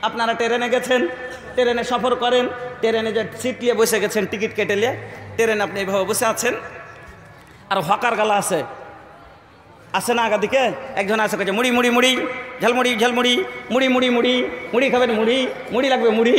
আপনারা ট্রেনে গেছেন, ট্রেনে সফর করেন, ট্রেনে যে সিট নিয়ে বসে গেছেন, টিকিট কেটে নিয়ে ট্রেনে আপনি এইভাবে বসে আছেন, আর হকার গালা আসে না আগা দিকে, একজন আসে কাছে মুড়ি মুড়ি মুড়ি, ঝালমুড়ি ঝালমুড়ি, মুড়ি মুড়ি মুড়ি, মুড়ি খাবেন মুড়ি, মুড়ি লাগবে মুড়ি।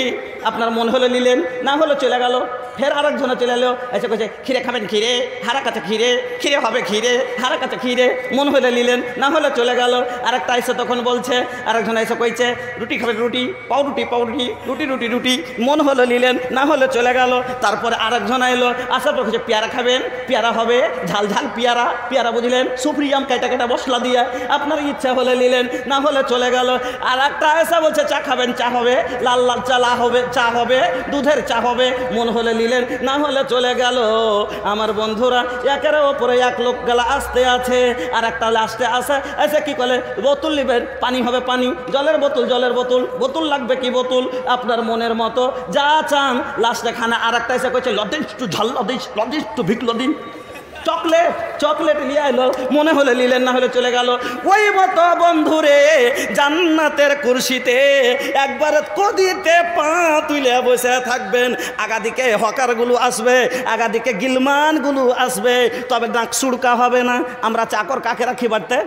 আপনার মন হলে নিলেন, না হলে চলে গেল। ফের আরেকজনে চলে এলো, এসে কাছে ক্ষীরে খাবেন ক্ষীরে, হারা কাছে ক্ষীরে, ক্ষীরে হবে ক্ষীরে, হারা কাছে ক্ষীরে, মন হলে নিলেন, না হলে চলে গেল। আরেকটা এসে তখন বলছে, আরেকজন এসে কইছে রুটি খাবেন রুটি, পাউরুটি পাউরুটি, রুটি রুটি রুটি, মন হলে নিলেন, না হলে চলে গেল। তারপরে আরেকজন এলো, আসার পর কাছে পেয়ারা খাবেন, পেয়ারা হবে, ঝাল ঝাল পেয়ারা, পেয়ারা বুঝলেন সুপ্রিয়াম কাটা কাটা মশলা দিয়ে, আপনার ইচ্ছা হলে নিলেন, না হলে চলে গেল। আর একটা এসে বলছে চা খাবেন, চা হবে, লাল লাল চা হবে, চা হবে, দুধের চা হবে, মন হলে নিলেন, না হলে চলে গেল। আমার বন্ধুরা, একের ওপরে এক লোক গেলা আসতে আছে, আর একটা লাস্টে আসে, এসে কি করে বোতল নেবেন, পানি হবে পানি, জলের বোতল জলের বোতল, বোতল লাগবে কি বোতল, আপনার মনের মতো যা চান। লাস্টে খানা আর একটা এসে কইছে লদিস একটু ঝাল লদিস, লদিস একটু ভিক লদিন, চকলেট চকলেট নিয়ে এলো, মনে হলে নিলেন, না হলে চলে গেল। ওই মতো বন্ধুরে জান্নাতের কুরসিতে একবার কদিতে পা তুলে বসে থাকবেন। আগাদিকে হকারগুলো আসবে, আগাদিকে গিলমানগুলো আসবে, তবে নাক সুড়কা হবে না। আমরা চাকর কাকে রাখি বাড়তে,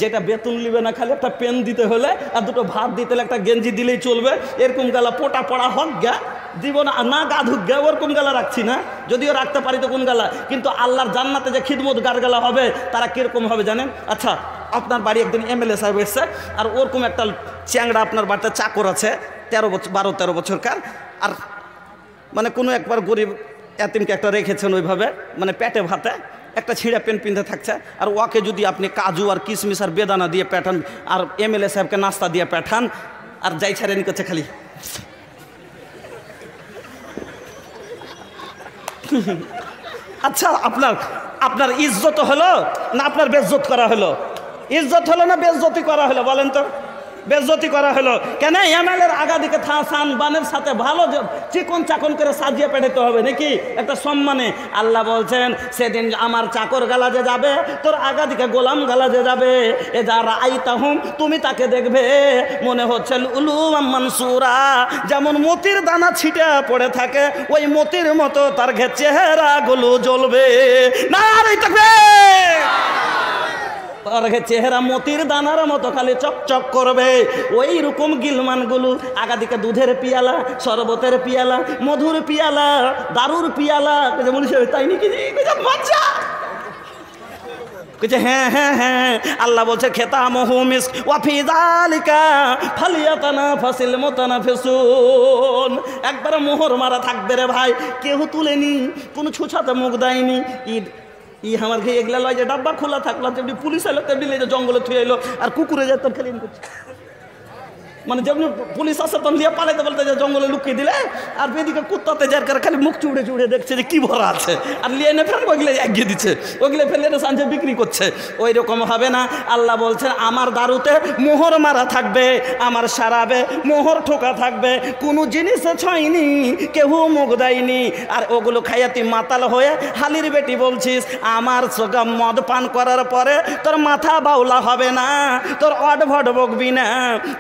যেটা বেতন নিবে না, খালি একটা পেন দিতে হলে আর দুটো ভাত দিতে হলে একটা গেঞ্জি দিলেই চলবে, এরকম গালা পোটা পড়া হক গা দিব না, না গা ধুক গে, ওরকম গালা রাখছি না, যদিও রাখতে পারি তো কোন গালা। কিন্তু আল্লাহর জান্নাতে যে খিদমত গার গালা হবে, তারা কীরকম হবে জানেন? আচ্ছা, আপনার বাড়ি একদিন এমএলএ সাহেব এসছে, আর ওরকম একটা চ্যাংড়া আপনার বাড়িতে চাকর আছে, 12-13 বছরকার, আর মানে কোনো একবার গরিব এতিমকে একটা রেখেছেন ওইভাবে, মানে পেটে ভাতে একটা ছিঁড়া পেন পিনতে থাকছে, আর ওকে যদি আপনি কাজু আর কিশমিশ আর বেদানা দিয়ে পাঠান, আর এমএলএ সাহেবকে নাস্তা দিয়ে পাঠান, আর যাই ছাড়েনি করছে খালি আচ্ছা, আপনার ইজ্জত হলো না আপনার বেজ্জত করা হলো? ইজ্জত হলো না বেজ্জতি করা হলো? বলেন তো। বেজ্জতি করা হলো কেন? এমএলএর আগা দিকে থাসান বানের সাথে ভালো চিকন চাকন করে সাজিয়ে পেটাতে হবে নাকি একটা সম্মানে? আল্লাহ বলছেন সেদিন আমার চাকর গালা যে যাবে, তোর আগা দিকে গোলাম গালা যে যাবে, এ যারা আইতাহুম, তুমি তাকে দেখবে মনে হচ্ছে উলুম মানসুরা, যেমন মতির দানা ছিটে পড়ে থাকে, ওই মতির মতো তার চেহারাগুলো জ্বলবে। না থাকবে, চেহারা মতির দানার মতো খালি চকচক করবে। ওই রকম গিলমানগুলো আগাদিকে দুধের পিয়ালা, শরবতের পিয়ালা, মধুর পিয়ালা, দারুর পিয়ালা, তাই নাকি মজা। হ্যাঁ হ্যাঁ হ্যাঁ, আল্লাহ বলছে খেতামহু মিস্ক ওয়া ফি যালিকা ফালিয়াতানাফাসিল মুতানাফিসুন। একবারে মোহর মারা থাকবে রে ভাই, কেউ তুলেনি, কোনো ছুছাতে মুখ দেয়নি। আমার খেয়ে এগুলা লয় যে ডাব্বা খোলা থাকলো, তেমনি পুলিশ এলো, তেমনি জঙ্গলে থুয়ে এলো, আর কুকুরে যায় তোর খেলে করছে, মানে যেমনি পুলিশ আসে তখন দিয়ে পালাইতে বলতে যে জঙ্গলে লুকিয়ে দিলে, আর এদিকে কুত্তাতে যার কারণে খালি মুখ চুড়ে চুড়ে দেখছে যে কি ভরা আছে, আর লিয়ে এনে ফেলে ওইগুলো এগিয়ে দিচ্ছে, ওইগুলো ফেলে এনে সাঁঝে বিক্রি করছে। ওই রকম হবে না। আল্লাহ বলছেন আমার দারুতে মোহর মারা থাকবে, আমার সারাবে মোহর ঠোকা থাকবে, কোনো জিনিসে ছয়নি, কেউ মুখ দেয়নি। আর ওগুলো খাইয়া তুই মাতাল হয়ে হালির বেটি বলছিস আমার মদ পান করার পরে তোর মাথা বাউলা হবে না, তোর অডভড বকবি না,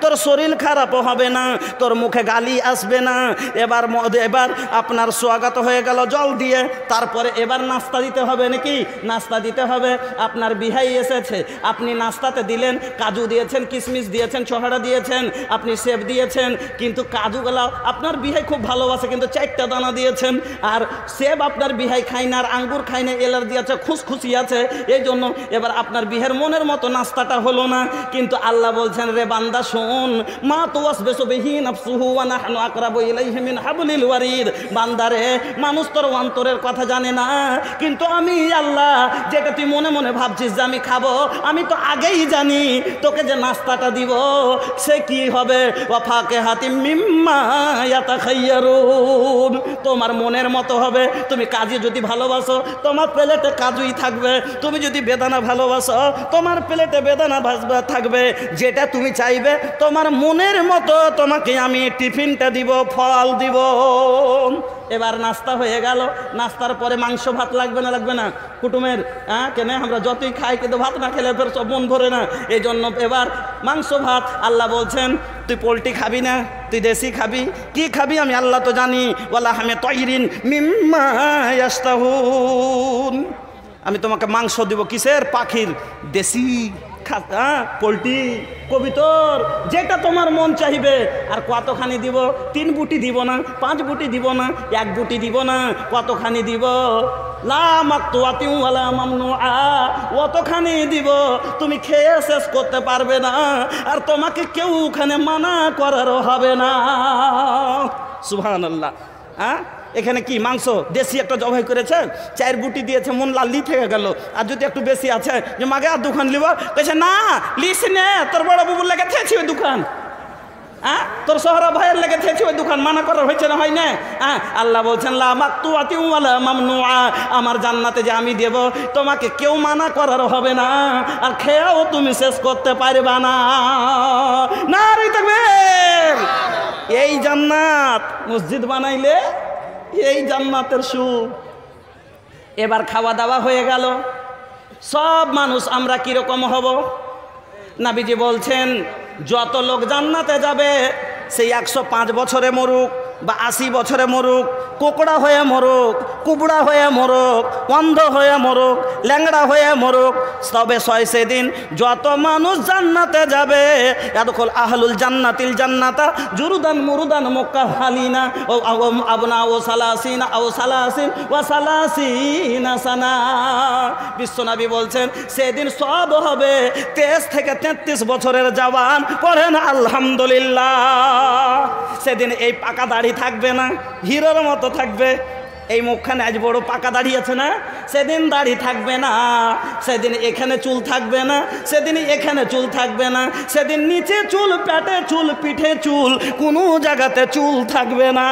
তোর শরীর খারাপ হবে না, তোর মুখে গালি আসবে না। এবার আপনার স্বাগত হয়ে গেল জল দিয়ে, তারপরে এবার নাস্তা দিতে হবে নাকি? নাস্তা দিতে হবে। আপনার বিহাই এসেছে, আপনি নাস্তাতে দিলেন, কাজু দিয়েছেন, কিশমিশ দিয়েছেন, ছোহাড়া দিয়েছেন, আপনি সেব দিয়েছেন, কিন্তু কাজুগুলা আপনার বিহাই খুব ভালোবাসে, কিন্তু 4টা দানা দিয়েছেন। আর সেব আপনার বিহাই খায় না, আর আঙ্গুর খায় না, এলার দিয়েছে, খুশখুশি আছে, এই জন্য এবার আপনার বিহের মনের মতো নাস্তাটা হলো না। কিন্তু আল্লাহ বলছেন রে বান্দা শোন, মা তুওয়াসবিসু বিহি নাফসুহু ওয়া নাহনু আকরাবু ইলাইহি মিন হাবলিল ওয়ারিদ। বান্দারে, মানুষ তোর অন্তরের কথা জানে না, কিন্তু আমি আল্লাহ যেটা তুই মনে মনে ভাবছিস যে আমি খাবো, আমি তো আগেই জানি তোকে যে নাস্তাটা দিব সে কি হবে। ওয়া ফাকিহাতিম মিম্মা ইয়াতাখায়্যারুন, তোমার মনের মতো হবে। তুমি কাজু যদি ভালোবাসো তোমার প্লেটে কাজুই থাকবে, তুমি যদি বেদানা ভালোবাসো তোমার প্লেটে বেদানা থাকবে। যেটা তুমি চাইবে তোমার মন মনের মতো তোমাকে আমি টিফিনটা দিব, ফল দিব। এবার নাস্তা হয়ে গেল, নাস্তার পরে মাংস ভাত লাগবে না লাগবে না কুটুমের? কেন আমরা যতই খাই কিন্তু ভাত না খেলে ফের সব মন ভরে না, এই জন্য এবার মাংস ভাত। আল্লাহ বলছেন তুই পোলট্রি খাবি না, তুই দেশি খাবি। কি খাবি আমি আল্লাহ তো জানি। ওয়ালা হামে তৈরিন মিম্মা ইয়াশতাহুন, আমি তোমাকে মাংস দিব কিসের? পাখির, দেশি পোলট্রি, কবিতর, যেটা তোমার মন চাইবে। আর কতখানি দিব? 3 বুটি দিব না, 5 বুটি দিব না, 1 বুটি দিব না, কতখানি দিব? লা মাকতুয়াতিন ওয়ালা মামনুআ, অতখানি দিব তুমি খেয়ে শেষ করতে পারবে না, আর তোমাকে কেউ ওখানে মানা করারও হবে না। সুবহানাল্লাহ। এখানে কি মাংস দেশি একটা জবাই করেছে, 4 বুটি দিয়েছে, মন লাল্লি থেকে গেল। আর যদি একটু বেশি আছে যে মাগে আর দোকান লিব, কেছে না লিস নে, তোর বড় বাবুর লেগে থেছি ওই দোকান, তোর শহরা ভাইয়ের লেগে থেছি ওই দোকান, মানা করার হয়েছে না, হয় না? আল্লাহ বলছেন লা মাকতুয়াতিন ওয়ালা মামনুআ, আমার জান্নাতে যে আমি দেব তোমাকে কেউ মানা করার হবে না, আর খেয়েও তুমি শেষ করতে পারবে না। নারে তাকবীর! এই জান্নাত মসজিদ বানাইলে এই জান্নাতের সুখ। এবার খাওয়া দাওয়া হয়ে গেল, সব মানুষ আমরা কিরকম হব? নবীজি বলছেন যত লোক জান্নাতে যাবে সেই 105 বছরে মরুক বা 80 বছরে মরুক, কোকড়া হয়ে মরুক, কুবড়া হয়ে মরুক, অন্ধ হয়ে মরুক, ল্যাংড়া হয়ে মরুক, তবে সেদিন যত মানুষ জান্নাতে যাবে, ইয়াদখুল আহলুল জান্নাতিল জান্নাতা জুরুদান মুরুদান মুকাহহালিনা ও আবনা ও সালাসিনা ও সালাসিন ওয়া সালাসিনা সানা। বিশ্বনবী বলছেন সেদিন সব হবে 23 থেকে 33 বছরের জওয়ান। পড়েন আলহামদুলিল্লাহ। সেদিন এই পাকা দাড়ি থাকবে না, হিরোর মতো থাকবে। এই মুখখানে আজ বড় পাকা দাড়ি আছে না, সেদিন দাড়ি থাকবে না। সেদিন এখানে চুল থাকবে না, সেদিন এখানে চুল থাকবে না। সেদিন নিচে চুল, পেটে চুল, পিঠে চুল, কোনো জায়গাতে চুল থাকবে না।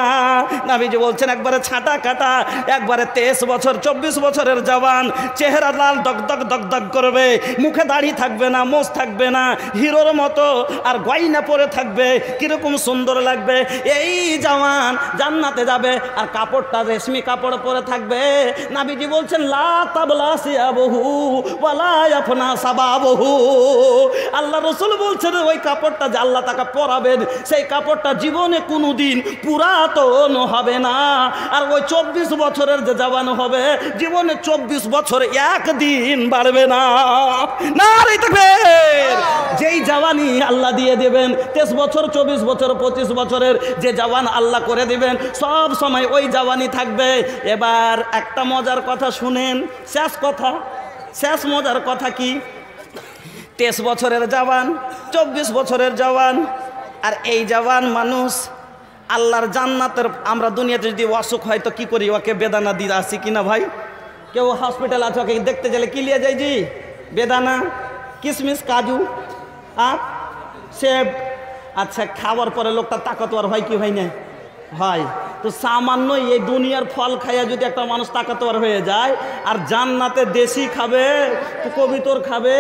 নবীজি বলছেন একবারে ছাটা কাটা, একবারে 23 বছর 24 বছরের জওয়ান, চেহারা লাল দগদগ দগদগ করবে, মুখে দাড়ি থাকবে না, মোছ থাকবে না, হিরোর মতো আর গয়না পরে থাকবে, কিরকম সুন্দর লাগবে। এই জওয়ান জান্নাতে যাবে আর কাপড়টা রেশমি কাপড় পরে থাকবে। নবীজি বলছেন লা তাবলা সিয়াবহু ওয়ালা ইয়াফনা সাবাবহু। আল্লাহ রাসূল বলছেন ওই কাপড়টা যে আল্লাহ তাকে পরাবেন, সেই কাপড়টা জীবনে কোনোদিন পুরাতন হবে না। আর ওই 24 বছরের যে জওয়ান হবে, জীবনে 24 বছর একদিন বাড়বে না। নারে তাকবীর! যেই জওয়ানি আল্লাহ দিয়ে দেবেন, 23 বছর, 24 বছর, 25 বছরের যে জওয়ান আল্লাহ করে দিবেন, সব সময় ওই জওয়ানি থাকবে। এবার একটা মজার কথা শুনেন, শেষ কথা, শেষ মজার কথা কি? 23 বছরের জওয়ান, 24 বছরের জওয়ান, আর এই জওয়ান মানুষ আল্লাহর জান্নাতের। আমরা দুনিয়াতে যদি অসুখ হয় তো কি করি? ওকে বেদানা দিয়ে আসি কিনা ভাই? কেউ হসপিটাল আছে, ওকে দেখতে গেলে কি লিয়ে যাই জি? বেদানা, কিশমিশ, কাজু, সেব। আচ্ছা, খাওয়ার পরে লোকটা তাকতওয়ার হয় কি হয় না? হয়। তো সামান্য এই দুনিয়ার ফল খাইয়া যদি একটা মানুষ তাকতওয়ার হয়ে যায়, আর জান্নাতে দেশি খাবে, কবিতর খাবে,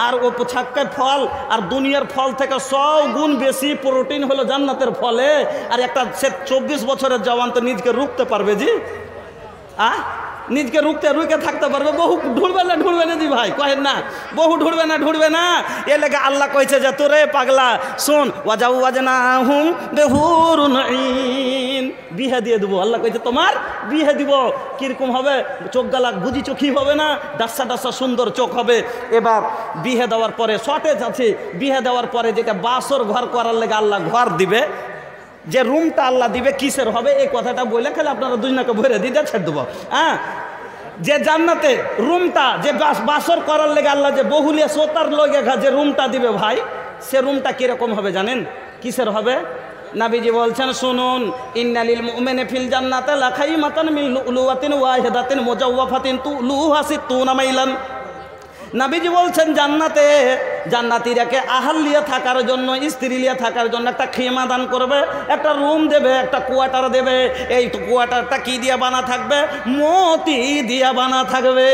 আর ও ছাক্কায় ফল, আর দুনিয়ার ফল থেকে 100 গুণ বেশি প্রোটিন হলো জান্নাতের ফলে, আর একটা সে 24 বছরের জওয়ান তো নিজকে রুখতে পারবে জি? নিজকে রুকে থাকতে পারবে? বহু ঢুড়বে না জি ভাই, কহেন না বহু ঢুড়বে না। এ লেগে আল্লাহ কইছে যে তোরে পাগলা শোন, ওয়াজাউওয়াজনাহুম বিহুরুন ঈন, বিয়ে দিয়ে দেবো। আল্লাহ কইছে তোমার বিয়ে দিব। কিরকম হবে? চোখ গালা গুজি চোখই হবে না, ডাসা সুন্দর চোখ হবে। এবার বিয়ে দেওয়ার পরে শর্টেজ আছে, বিয়ে দেওয়ার পরে যেটা বাসর ঘর করার লেগে আল্লাহ ঘর দিবে, যে রুমটা আল্লাহ দিবে কিসের হবে এই কথাটা বলে খালি আপনারা দুজনাকে ভরে দিতে ছেড়ে দেবো। যে জান্নাতে রুমটা যে বাসর করার লেগে আল্লাহ যে বহুলিয়া সোতার লগে যে রুমটা দিবে ভাই, সে রুমটা কিরকম হবে জানেন? কিসের হবে? নবীজি বলছেন শুনুন, ইন্নালিল মুমিনি ফিল জান্নাতি লাখাইমাতান মিন লুলুওয়াতিন ওয়াহিদাতিন মুজাওয়াফাতিন তুলুহা 60 মাইলান। নবীজি বলছেন জান্নাতে জান্নাতীরাকে আহাল লিয়ে থাকার জন্য, স্ত্রী লিয়ে থাকার জন্য একটা খেমা দান করবে, একটা রুম দেবে, একটা কোয়ার্টার দেবে। এই কোয়ার্টারটা কি দিয়ে বানা থাকবে? মতি দিয়া বানা থাকবে।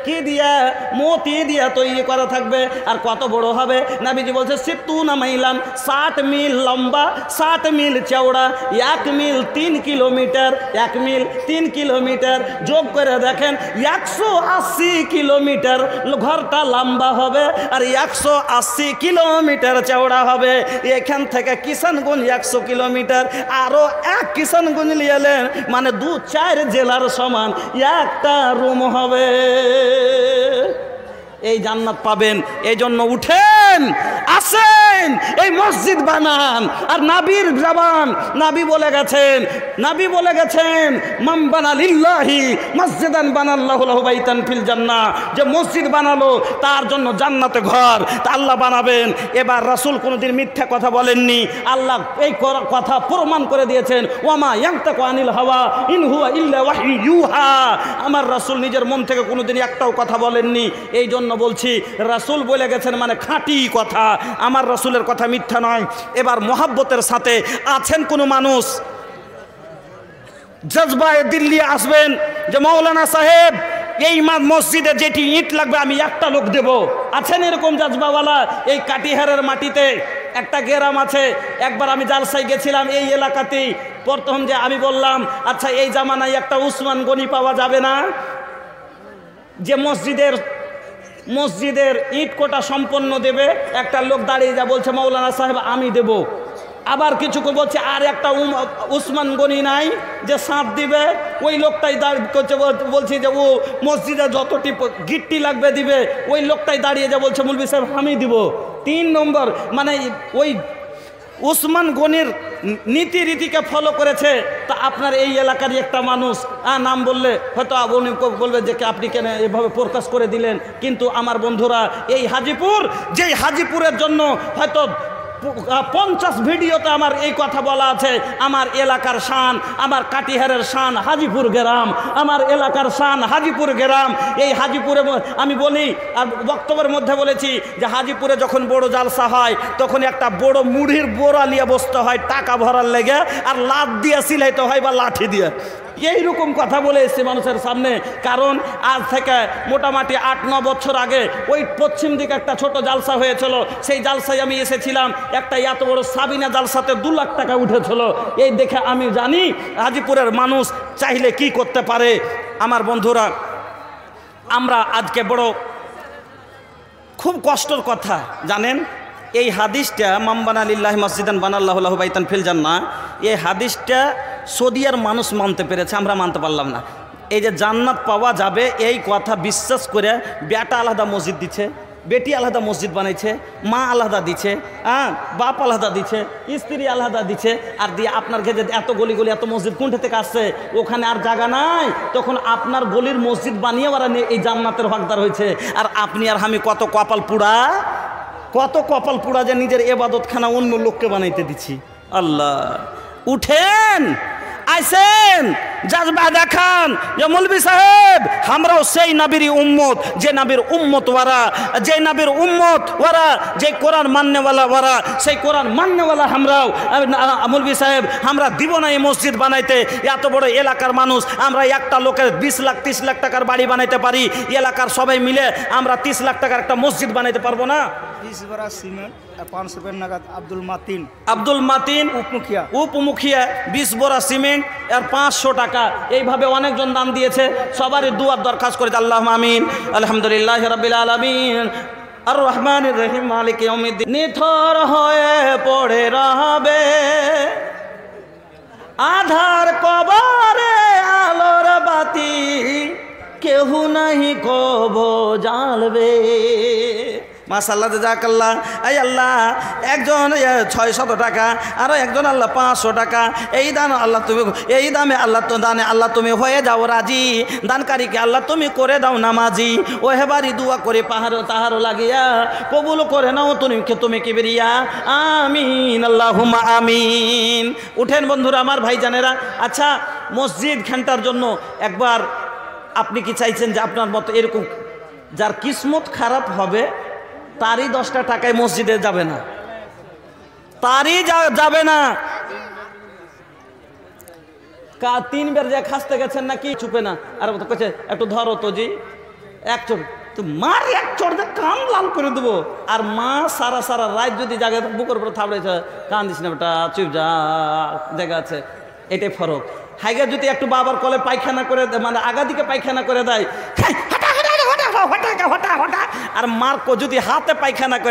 কি দিয়া? মতি দিয়া তৈরি করা থাকবে। আর কত বড় হবে? নবীজি বলছে 70 মাইলান, 60 মিল লম্বা, 60 মিল চওড়া, 1 মিল 3 কিলোমিটার, 1 মিল 3 কিলোমিটার। যোগ করে দেখেন 180 কিলোমিটার ঘরটা লম্বা হবে আর 180 কিলোমিটার চওড়া হবে। এখান থেকে কিষানগঞ্জ 100 কিলোমিটার, আরো 1 কিষানগঞ্জ লিয়েলেন, মানে 2-4 জেলার সমান একটা রুম হবে। এই জান্নাত পাবেন। এই জন্য উঠেন, আসেন, এই মসজিদ বানান। আর নাবির জবান, নাবি বলে গেছেন মান বানা লিল্লাহি মসজিদান বানাল্লাহু লাহু বাইতান ফিল জান্নাহ, যে মসজিদ বানালো তার জন্য জান্নাতে ঘর তা আল্লাহ বানাবেন। এবার রাসূল কোনোদিন মিথ্যা কথা বলেননি। আল্লাহ এই কথা প্রমাণ করে দিয়েছেন, ওয়ামা ইয়ানতাকু আনিল হাওয়া ইন হুয়া ইল্লা ওয়াহয়ু ইউহা। আমার রাসূল নিজের মন থেকে কোনোদিন একটাও কথা বলেননি। এই জন্য বলছি, রাসূল বলে গেছেন মানে খাঁটি কথা, আমার রাসূলের কথা মিথ্যা নয়। এবার মহাব্বতের সাথে আছেন কোনো মানুষ জজবায়ে দিল্লি আসবেন যে মৌলানা সাহেব এই মসজিদে যেটি ইট লাগবে আমি একটা লোক দেব, আছেন এরকম জজবাওয়ালা? এই কাটিহারের মাটিতে একটা গ্রাম আছে, একবার আমি জালসায় গেছিলাম এই এলাকাতেই। প্রথম যে আমি বললাম, আচ্ছা এই জামানায় একটা উসমান গনি পাওয়া যাবে না, যে মসজিদের ইট কোটা সম্পন্ন দেবে? একটা লোক দাঁড়িয়ে যা বলছে, মৌলানা সাহেব আমি দেব। আবার কিছু বলছে আর একটা উসমান গনি নাই যে সাঁত দিবে? ওই লোকটাই বলছি যে ও মসজিদে যতটি গিট্টি লাগবে দিবে, ওই লোকটাই দাঁড়িয়ে যা বলছে মৌলভী সাহেব আমি দিব। 3 নম্বর, মানে ওই উসমান গনির নীতি রীতিকে ফলো করেছে। তা আপনার এই এলাকারই একটা মানুষ নাম বললে হয়তো উনি বলবে যে আপনি কেন এভাবে প্রকাশ করে দিলেন। কিন্তু আমার বন্ধুরা, এই হাজিপুর, যেই হাজিপুরের জন্য হয়তো 50 ভিডিওতে আমার এই কথা বলা আছে, আমার এলাকার শান, আমার কাটিহারের শান হাজিপুর গ্রাম, আমার এলাকার শান হাজিপুর গ্রাম। এই হাজিপুরে আমি বলি আর বক্তব্যের মধ্যে বলেছি যে হাজিপুরে যখন বড় জালসা হয় তখন একটা বড় মুড়ির বোরা নিয়ে বসতে হয় টাকা ভরার লেগে, আর লাত দিয়ে সিলাইতে হয় বা লাঠি দিয়ে। এইরকম কথা বলে এসছে মানুষের সামনে। কারণ আজ থেকে মোটামুটি 8-9 বছর আগে ওই পশ্চিম দিকে একটা ছোট জালসা হয়েছিল, সেই জালসায় আমি এসেছিলাম। একটা এত বড় সাবিনা জালসাতে 2 লাখ টাকা উঠেছিল। এই দেখে আমি জানি হাজিপুরের মানুষ চাইলে কি করতে পারে। আমার বন্ধুরা, আমরা আজকে বড় খুব কষ্টের কথা জানেন, এই হাদিসটা মান বানা লিল্লাহি মসজিদান বানাল্লাহু লাহু বাইতান ফিল জান্নাহ, এই হাদিসটা সৌদিয়ার মানুষ মানতে পেরেছে, আমরা মানতে পারলাম না। এই যে জান্নাত পাওয়া যাবে এই কথা বিশ্বাস করে বেটা আলাদা মসজিদ দিচ্ছে, বেটি আলাদা মসজিদ বানাইছে, মা আলাদা দিচ্ছে, বাপ আলাদা দিচ্ছে, স্ত্রী আলাদা দিচ্ছে। আর দিয়ে আপনার ঘেজে এত গলি এত মসজিদ কোনটা থেকে আসছে? ওখানে আর জায়গা নাই, তখন আপনার গলির মসজিদ বানিয়ে ওরা এই জান্নাতের হকদার হয়েছে। আর আপনি আর আমি কত কপাল পুড়া যে নিজের এবাদতখানা অন্য লোককে বানাইতে দিচ্ছি। আল্লাহ, উঠেন, আইসেন, জাজবা দেখান যে মৌলভী সাহেব আমরাও সেই নবীর উম্মত, যে নবীর উম্মত ওরা, যে কোরআন মাননেওয়ালা ওরা, সেই কোরআন মাননেওয়ালা আমরাও। মৌলভী সাহেব আমরা দিব না এই মসজিদ বানাইতে। এত বড় এলাকার মানুষ, আমরা একটা লোকের 20 লাখ 30 লাখ টাকার বাড়ি বানাইতে পারি, এলাকার সবাই মিলে আমরা 30 লাখ টাকার একটা মসজিদ বানাইতে পারবো না? 20 বড়া সিমেন্ট 500 রুপিয়া নাগাদ। আব্দুল মাতিন উপমুখিয়া 20 বড়া সিমেন্ট আর 500 টাকা, এইভাবে অনেকজন দান দিয়েছে। সবারই দুয়ার দরখাস্ত করে আল্লাহুম্মা আমিন। আলহামদুলিল্লাহি রাব্বিল আলামিন আর রহমানির রহিম মালিক ইয়াউমিদ্দিন। নিথর হয়ে পড়ে রবে আধার কবরে আলোর বাতি, কেহ নাহি কব জ্বালবে। মাশাআল্লাহ, জাযাকাল্লাহ। এই আল্লাহ, একজন 600 টাকা, আরো একজন আল্লাহ 500 টাকা, এই দান আল্লাহ তুমি, এই দামে আল্লাহ তো দানে আল্লাহ তুমি হয়ে যাও রাজি। দানকারীকে আল্লাহ তুমি করে দাও নামাজি। ও হেবারি দোয়া করে পাহাড় তাহারও লাগিয়া কবুল করে নাও তুমি কিবরিয়া। আমিন, আল্লাহুম্মা আমিন। উঠেন বন্ধুরা, আমার ভাইজানেরা। আচ্ছা, মসজিদ ঘন্টার জন্য একবার আপনি কি চাইছেন যে আপনার মতো এরকম যার কিসমত খারাপ হবে তারই 10টা টাকায় মসজিদে যাবে না, তারই যাবে না। 3 বার যে খাসতে গেছেন নাকি চুপে না, আর কইছে একটু ধরো তো জি, এক চোর তো মার, এক চোর দিয়ে কান লাল করে দেবো। আর মা সারা সারা রাত যদি জায়গা বুকের উপরে থাপড়েছে, কান দিস না বেটা, চুপ যা, জায়গা আছে। এটাই ফরক। হাইগা যদি একটু বাবার কলে পায়খানা করে মানে আগা দিকে পায়খানা করে দেয়, আর মার যদি হাতে পায়খানা করে